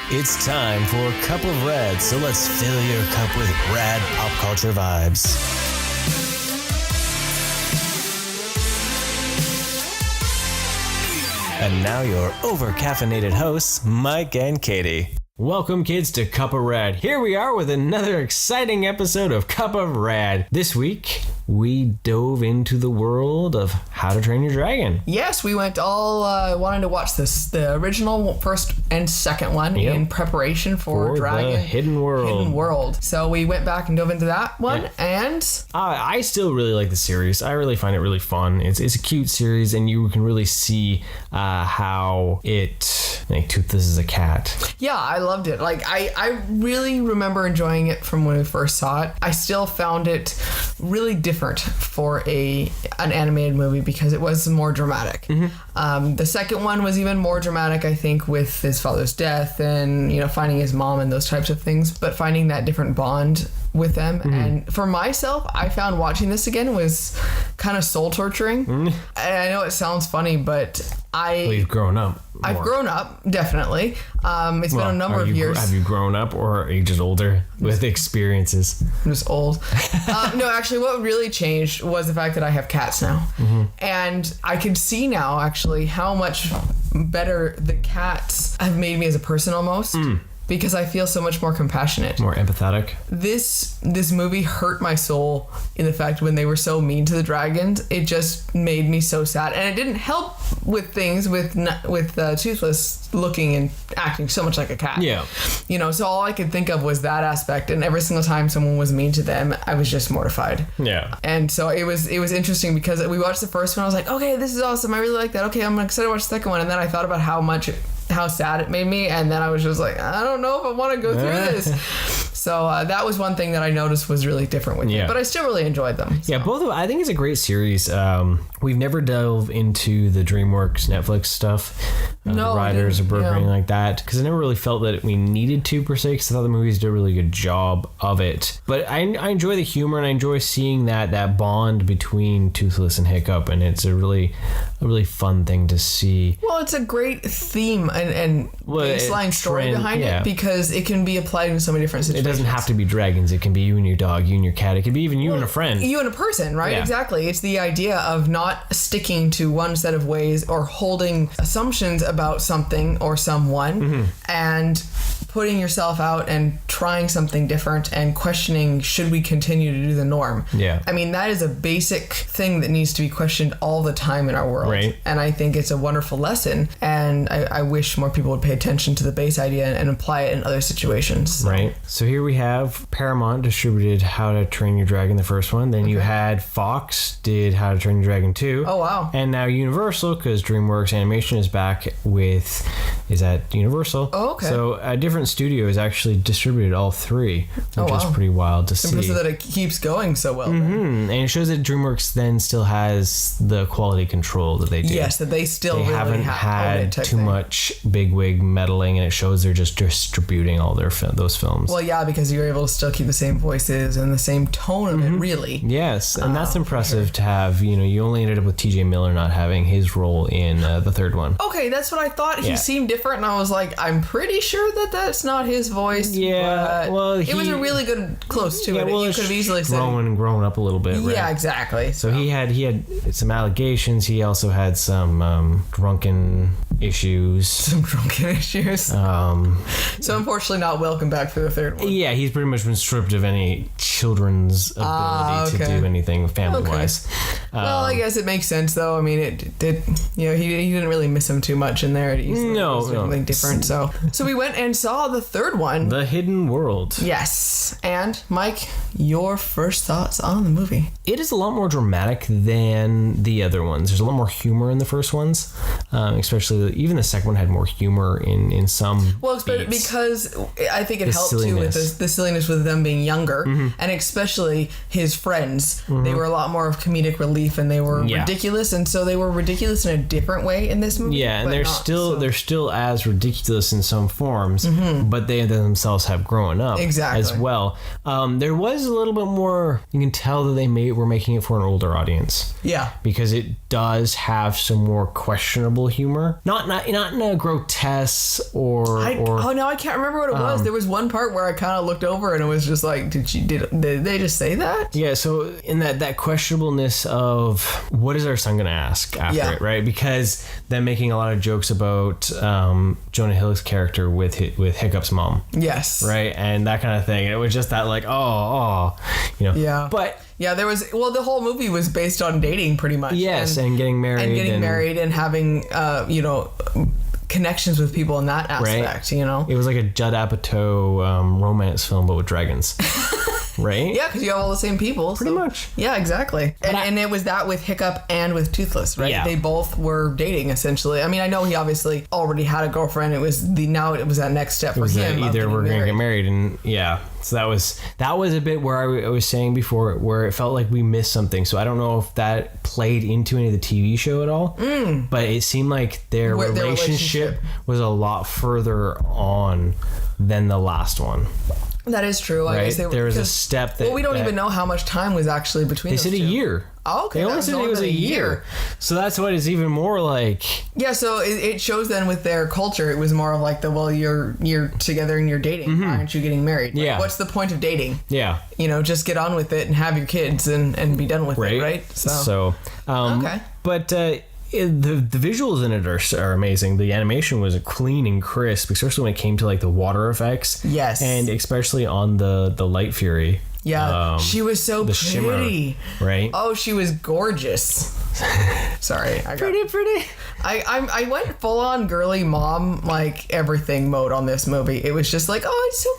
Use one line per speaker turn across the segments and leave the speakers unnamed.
It's time for a Cup of Red, so let's fill your cup with rad pop culture vibes. And now your over-caffeinated hosts, Mike and Katie. Welcome, kids, to Cup of Rad. Here we are with another exciting episode of Cup of Rad. This week, we dove into the world of How to Train Your Dragon.
Yes, we went all wanting to watch the original first and second one in preparation for Dragon
the Hidden World.
So we went back and dove into that one, and
I still really like the series. I really find it really fun. It's a cute series, and you can really see how it Toothless is a cat.
Yeah, I loved it. Like I really remember enjoying it from when we first saw it. I still found it really different for an animated movie because it was more dramatic. Mm-hmm. The second one was even more dramatic, I think, with his father's death and finding his mom and those types of things. But finding that different bond with them, and for myself, I found watching this again was kind of soul torturing. And I know it sounds funny, but
you've grown up.
I've grown up, definitely. It's been a number of years.
Have you grown up, or are you just older with experiences?
I'm just old. No, actually, what really changed was the fact that I have cats now. Mm-hmm. And I can see now, actually, how much better the cats have made me as a person almost. Because I feel so much more compassionate.
More empathetic.
This movie hurt my soul in the fact when they were so mean to the dragons. It just made me so sad. And it didn't help with things with Toothless looking and acting so much like a cat.
Yeah.
So all I could think of was that aspect. And every single time someone was mean to them, I was just mortified.
Yeah.
And so it was interesting because we watched the first one. I was like, okay, this is awesome. I really like that. Okay, I'm excited to watch the second one. And then I thought about how sad it made me, and then I was just like, I don't know if I want to go through this. So that was one thing that I noticed was really different with it, but I still really enjoyed them. So.
Yeah, both of them. I think it's a great series. We've never delved into the DreamWorks Netflix stuff, the writers of Burger like that, because I never really felt that we needed to per se, because I thought the movies did a really good job of it. But I enjoy the humor, and I enjoy seeing that bond between Toothless and Hiccup, and it's a really fun thing to see.
Well, it's a great theme and baseline story behind it, because it can be applied in so many different situations.
It doesn't have to be dragons. It can be you and your dog, you and your cat. It can be even you and a friend.
You and a person, right? Yeah. Exactly. It's the idea of not sticking to one set of ways or holding assumptions about something or someone, and putting yourself out and trying something different and questioning, should we continue to do the norm? Yeah. I mean, that is a basic thing that needs to be questioned all the time in our world. Right. And I think it's a wonderful lesson. And I wish more people would pay attention to the base idea and apply it in other situations. So.
Right. So here we have Paramount distributed How to Train Your Dragon, the first one. Then you had Fox did How to Train Your Dragon 2.
Oh, wow.
And now Universal, because DreamWorks Animation is back with, is at Universal.
Oh, okay.
So a different studio has actually distributed all three, which is pretty wild to see.
Impressive that it keeps going so well.
And it shows that DreamWorks then still has the quality control that they do.
Yes, that they still
really
haven't
had too much bigwig meddling, and it shows they're just distributing all those films.
Well, yeah, because you're able to still keep the same voices and the same tone of it, really.
Yes, and that's impressive to have. You only ended up with T.J. Miller not having his role in the third one.
Okay, that's what I thought. He seemed different, and I was like, I'm pretty sure that's not his voice.
Yeah, well,
it was a really good close to it.
Well,
you could have easily said
grown up a little bit. Right?
Yeah, exactly.
So he had some allegations. He also had some drunken issues.
So unfortunately not welcome back for the third one.
Yeah, he's pretty much been stripped of any children's ability to do anything family-wise.
Well, I guess it makes sense, though. I mean, it did. He didn't really miss him too much in there.
No,
something different. So we went and saw the third one,
The Hidden World.
Yes. And Mike, your first thoughts on the movie?
It is a lot more dramatic than the other ones. There's a lot more humor in the first ones, especially even the second one had more humor in some.
Well, because I think it helped too with the silliness with them being younger, and especially his friends. They were a lot more of comedic relief, and they were ridiculous, and so they were ridiculous in a different way in this movie.
Yeah, and they're still as ridiculous in some forms, but they themselves have grown up as well. There was a little bit more. You can tell that were making it for an older audience.
Yeah.
Because it does have some more questionable humor. Not in a grotesque or.
Oh no, I can't remember what it was. There was one part where I kind of looked over and it was just like, did they just say that?
Yeah. So in that questionableness of what is our son going to ask after it, right? Because them making a lot of jokes about Jonah Hill's character with Hiccup's mom.
Yes.
Right, and that kind of thing. And it was just that like,
Yeah.
But
yeah, there was. Well, the whole movie was based on dating, pretty much.
Yes, and getting married,
and having connections with people in that aspect.
Right? It was like a Judd Apatow romance film, but with dragons. Right?
Yeah, because you have all the same people.
Pretty much.
Yeah, exactly. And it was that with Hiccup and with Toothless, right?
Yeah.
They both were dating, essentially. I mean, I know he obviously already had a girlfriend. It was that next step for him.
Either we're going to get married, and yeah. So that was a bit where I was saying before, where it felt like we missed something. So I don't know if that played into any of the TV show at all. But it seemed like their relationship was a lot further on than the last one.
That is true.
Right?
I guess
there was a step that.
Well, we don't even know how much time was actually between.
They said a year.
Oh, okay.
They only said it was a year. So that's what is even more like.
Yeah, so it shows then with their culture, it was more of like you're together and you're dating. Why aren't you getting married? Like,
Yeah.
What's the point of dating?
Yeah.
Just get on with it and have your kids and be done with it, right?
So
okay.
But the visuals in it are amazing. The animation was clean and crisp, especially when it came to like the water effects.
Yes.
And especially on the Light Fury.
Yeah, she was so pretty.
Shimmer, right?
Oh, she was gorgeous. Sorry,
pretty.
I went full on girly mom like everything mode on this movie. It was just like, oh, it's so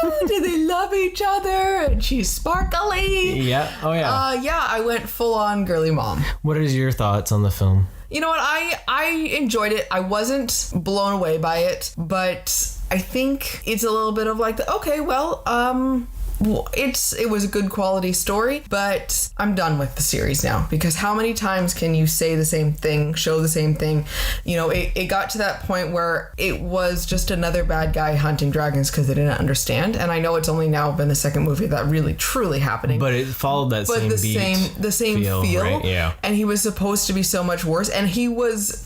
cute, and they love each other, and she's sparkly.
Yeah. Oh yeah.
Yeah, I went full on girly mom.
What is your thoughts on the film?
You know what? I enjoyed it. I wasn't blown away by it, but I think it's a little bit of like it was a good quality story, but I'm done with the series now, because how many times can you say the same thing, show the same thing? It got to that point where it was just another bad guy hunting dragons because they didn't understand. And I know it's only now been the second movie that really truly happening.
But it followed that same beat.
The same feel.
Right? Yeah.
And he was supposed to be so much worse, and he was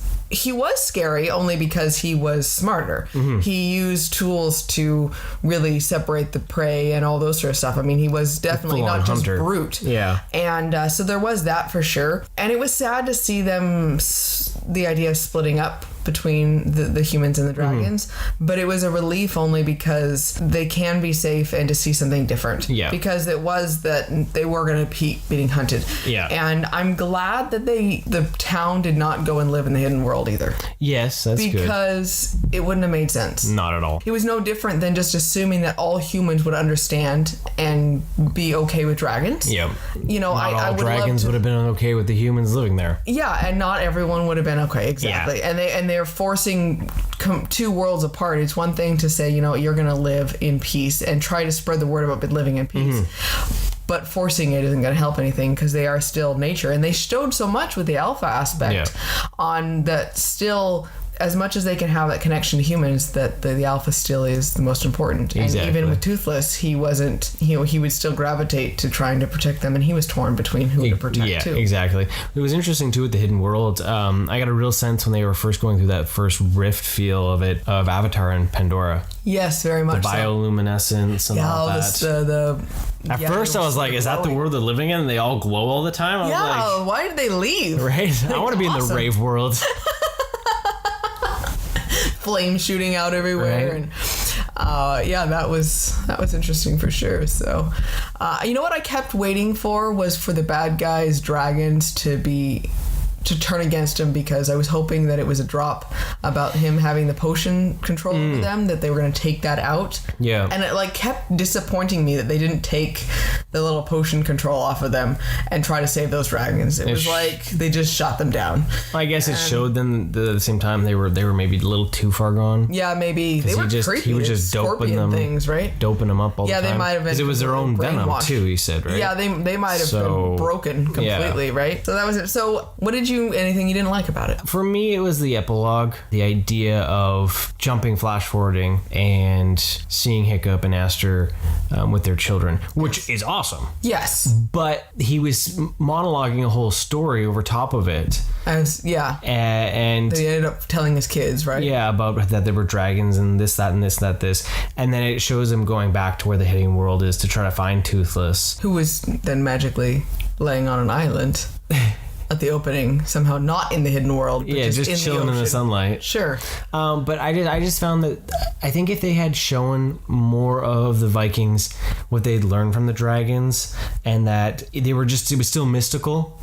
scary only because he was smarter. He used tools to really separate the prey and all those sort of stuff. I mean, he was definitely not just brute.
Yeah.
And so there was that for sure. And it was sad to see them, the idea of splitting up between the humans and the dragons, but it was a relief only because they can be safe and to see something different.
Yeah.
Because it was that they were going to keep being hunted.
Yeah.
And I'm glad that the town did not go and live in the hidden world either.
Yes, that's good.
Because it wouldn't have made sense.
Not at all.
It was no different than just assuming that all humans would understand and be okay with dragons.
Yeah.
Not
all dragons would have been okay with the humans living there.
Yeah, and not everyone would have been okay. Exactly.
Yeah.
And they're forcing two worlds apart. It's one thing to say, you're going to live in peace and try to spread the word about living in peace. But forcing it isn't going to help anything because they are still nature. And they showed so much with the alpha aspect on that still, as much as they can have that connection to humans, that the alpha still is the most important.
Exactly.
And even with Toothless, he wasn't, he would still gravitate to trying to protect them, and he was torn between who to protect too.
Yeah, exactly. It was interesting too with the Hidden World. I got a real sense when they were first going through that first rift feel of Avatar and Pandora.
Yes, very much.
The bioluminescence and all that. At first I was like, is that the world they're living in? And they all glow all the time? I was like,
why did they leave?
Right? I want to be in the rave world.
Flame shooting out everywhere, right. And that was interesting for sure. So you know what I kept waiting for was for the bad guys dragons to turn against him, because I was hoping that it was a drop about him having the potion control over them, that they were going to take that out.
Yeah.
And it kept disappointing me that they didn't take the little potion control off of them and try to save those dragons. It was like they just shot them down.
I guess it showed them at the same time they were maybe a little too far gone.
Yeah, maybe. They were creepy.
He was just doping them
things, right?
Doping them up all the time.
Yeah, they might have been.
Because it was their own venom too, he said, right?
Yeah, they might have been broken completely, right? So that was it. So what did you anything you didn't like about it?
For me, it was the epilogue, the idea of jumping, flash forwarding, and seeing Hiccup and Aster with their children, which is awesome.
Yes.
But he was monologuing a whole story over top of it.
And he ended up telling his kids, right?
Yeah, about that there were dragons and this, that, and this, that, this. And then it shows him going back to where the hidden world is to try to find Toothless.
Who was then magically laying on an island at the opening, somehow not in the hidden world, but just
chilling in the sunlight.
Sure.
But I just found that I think if they had shown more of the Vikings, what they'd learned from the dragons, and that it was still mystical.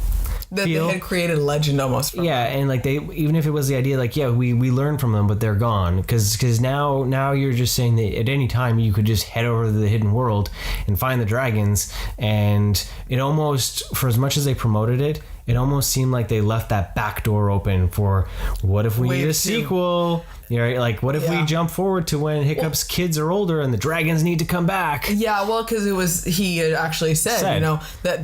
That they had created a legend almost from
them. And like even if it was the idea like, yeah, we learned from them, but they're gone. Because now you're just saying that at any time you could just head over to the hidden world and find the dragons. And it almost, for as much as they promoted it, it almost seemed like they left that back door open for what if we need a sequel? You know, like what if we jump forward to when Hiccup's kids are older and the dragons need to come back?
Yeah, well, because he had actually said, that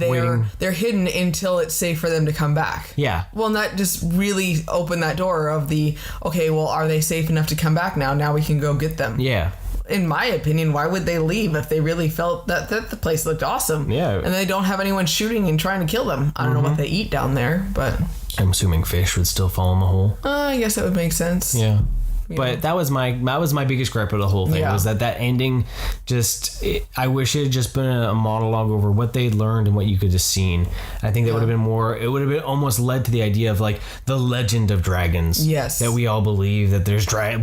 they're hidden until it's safe for them to come back.
Yeah.
Well, and that just really opened that door of are they safe enough to come back now? Now we can go get them.
Yeah.
In my opinion, why would they leave if they really felt that the place looked awesome?
Yeah.
And they don't have anyone shooting and trying to kill them. I don't know what they eat down there, but
I'm assuming fish would still fall in the hole.
I guess that would make sense.
Yeah. But that was my biggest gripe of the whole thing, was that ending I wish it had just been a monologue over what they'd learned and what you could have seen. I think that would have been more, it would have been almost led to the idea of like the legend of dragons.
Yes.
That we all believe that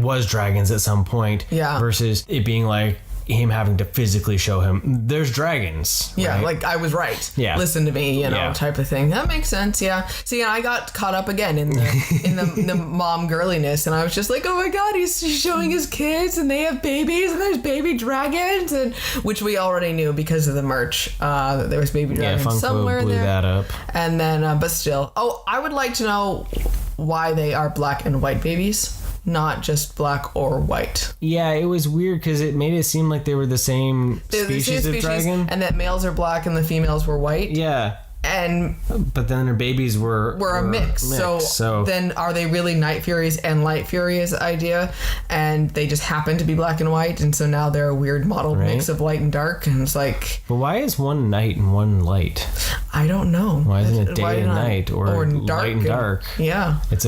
was dragons at some point.
Yeah.
Versus it being like him having to physically show him there's dragons.
Yeah,
right?
like I was right.
Yeah.
Listen to me, type of thing. That makes sense. Yeah. See, I got caught up again in the mom girliness, and I was just like, oh my god, he's showing his kids, and they have babies, and there's baby dragons, and which we already knew because of the merch that there was baby dragons
Funko
somewhere
blew
there.
That up.
And then, but still, I would like to know why they are black and white babies. Not just black or white.
Yeah, it was weird because it made it seem like they were the same species of dragon.
And that males are black and the females were white.
Yeah. But then their babies were
a mix. So then are they really Night Furies and Light Furies idea? And they just happen to be black and white, and so now they're a weird modeled mix of light and dark, and it's like...
But why is one night and one light?
I don't know.
Why isn't it day and night or
dark
light and dark?
Yeah.
It's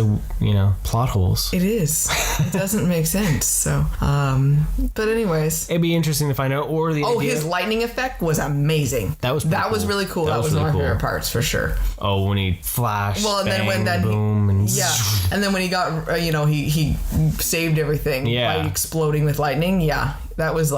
plot holes.
It is. It doesn't make sense. So, but anyways.
It'd be interesting to find out, or the idea...
his lightning effect was amazing.
That was
really cool. That was really one of my favorite parts for sure.
Oh, when he flashed,
and then
boom, and
and then when he got, he saved everything by exploding with lightning. Yeah, that was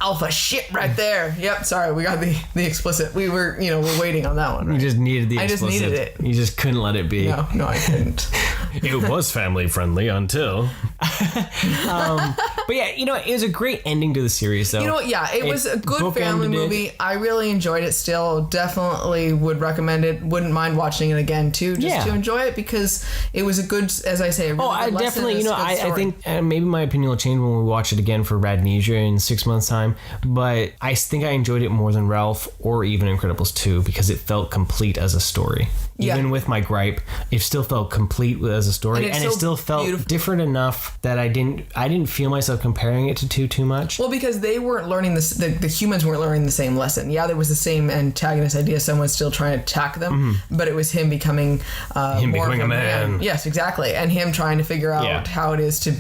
alpha shit right there. Yep. Sorry, we got the explicit. We were, we're waiting on that one. Right?
You just needed the
explicit. I just needed it.
You just couldn't let it be.
No, I couldn't.
It was family friendly until. But yeah, it was a great ending to the series, though.
You know what? Yeah, it was a good family movie. I really enjoyed it still. Definitely would recommend it. Wouldn't mind watching it again, too, just to enjoy it, because it was a good, as I say, a really
I
good
definitely,
lesson.
I think maybe my opinion will change when we watch it again for Radnesia in 6 months' time, but I think I enjoyed it more than Ralph or even Incredibles 2 because it felt complete as a story. Even with my gripe, it still felt complete as a story, and it still felt different enough that I didn't feel myself comparing it to 2 too much.
Well, because they weren't learning this, the humans weren't learning the same lesson. Yeah, there was the same antagonist idea. Someone's still trying to attack them, but it was him becoming
becoming a man.
Yes, exactly, and him trying to figure out how it is to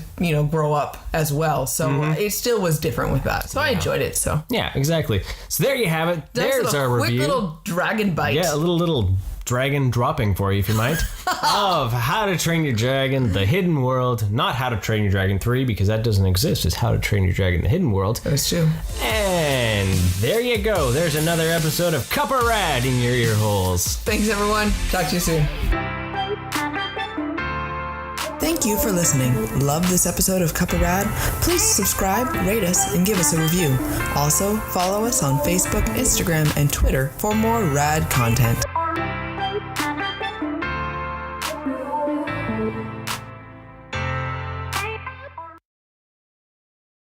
grow up as well. So it still was different with that. So I enjoyed it. So
yeah, exactly. So there you have it. There's our review.
Quick little dragon bite.
Yeah, a little dragon dropping for you, if you might, of How to Train Your Dragon, The Hidden World. Not How to Train Your Dragon 3, because that doesn't exist. It's How to Train Your Dragon, The Hidden World.
That's true.
And there you go. There's another episode of Cup of Rad in your ear holes.
Thanks, everyone. Talk to you soon. Thank you for listening. Love this episode of Cup of Rad? Please subscribe, rate us, and give us a review. Also, follow us on Facebook, Instagram, and Twitter for more rad content.